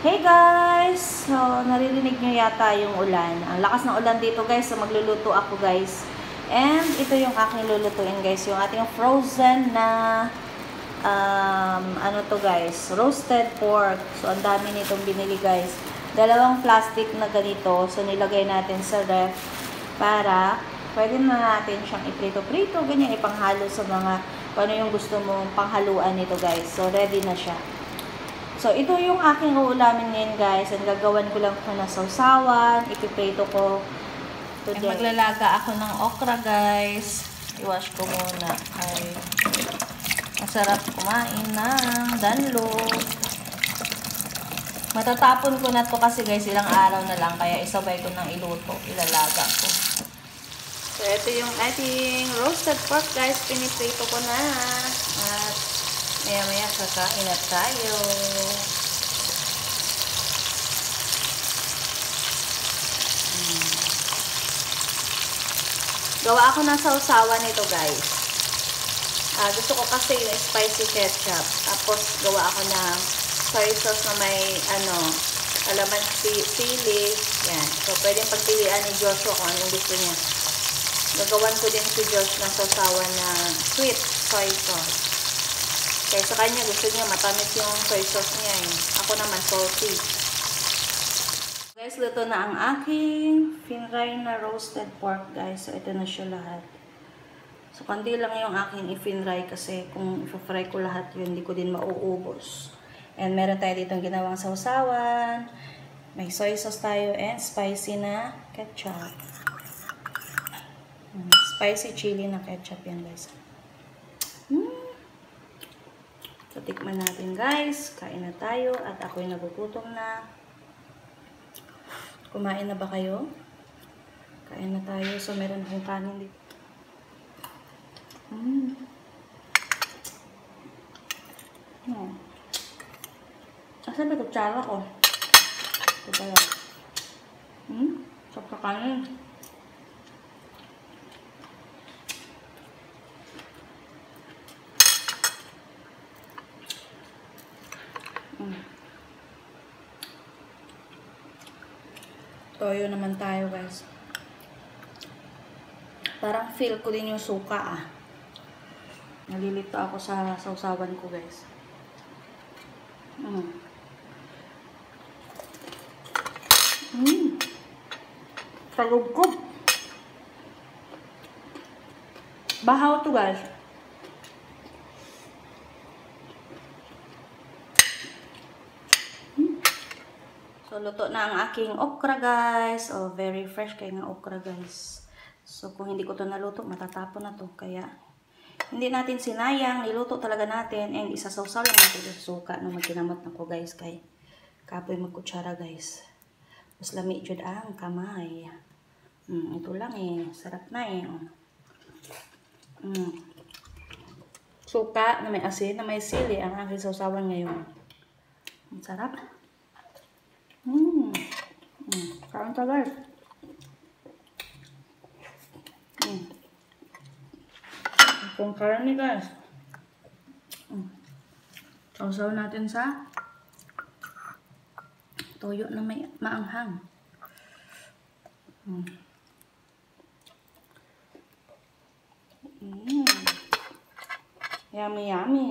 Hey guys! So, naririnig nyo yata yung ulan. Ang lakas ng ulan dito guys. So, magluluto ako guys. And ito yung aking lulutuin guys. Yung ating frozen na ano to guys? Roasted pork. So, ang dami nitong binili guys. Dalawang plastic na ganito. So, nilagay natin sa ref para pwede na natin siyang iprito-prito. Ganyan, ipanghalo sa mga kung ano yung gusto mong panghaluan nito guys. So, ready na siya. So, ito yung aking uulamin ngayon guys. And gagawan ko lang ko na sausawan. Ipiprito ko. And maglalaga ako ng okra guys. I-wash ko muna. Ay, masarap kumain ng danlog. Matatapon ko na to kasi guys, ilang araw na lang. Kaya isabay ko ng iluto. Ilalaga ko. So, ito yung ating roasted pork guys. Piniprito ko na. At maya-maya kakain na tayo. Gawa ako ng sausawan nito guys. Gusto ko kasi yung spicy ketchup. Tapos gawa ako ng soy sauce na may kalamansi, sili. Yan. So pwedeng pagpilian ni Joshua kung anong gusto niya. Gagawan ko din si Josh ng sausawan na sweet soy sauce. Kaya sa kanya, gusto niya matamis yung soy sauce niya eh. Ako naman, salty. Guys, luto na ang aking finray na roasted pork, guys. So, ito na siya lahat. So, kundi lang yung aking i-finray kasi kung i-fry ko lahat yun, hindi ko din mauubos. And meron tayo ditong ginawang sausawan. May soy sauce tayo and spicy na ketchup. Spicy chili na ketchup yan, guys. So, tikman natin guys. Kain na tayo. At ako'y nagugutom na. Kumain na ba kayo? Kain na tayo. So, meron akong kanin dito. Asan ba kutsara ko? Ito pala. Sarap sa kanin. Toyo naman tayo guys. Parang feel ko din yung suka Nalilito ako sa sausawan ko guys. Talugkog. Bahaw to guys. So, luto na ang aking okra, guys. Oh, very fresh kayo ng okra, guys. So, kung hindi ko to naluto, matatapon na to. Kaya, hindi natin sinayang. Niluto talaga natin. And isasawsaw lang natin sa suka na magkinamot na ko, guys. Kay kapoy magkutsara, guys. Mas lami jud ang kamay. Ito lang eh. Sarap na eh. Suka na may asin, na may sili ang aking sausawan ngayon. Ang sarap. Kain ka guys. Itong karne guys. Sausaw natin sa toyo na may maanghang. Yummy yummy.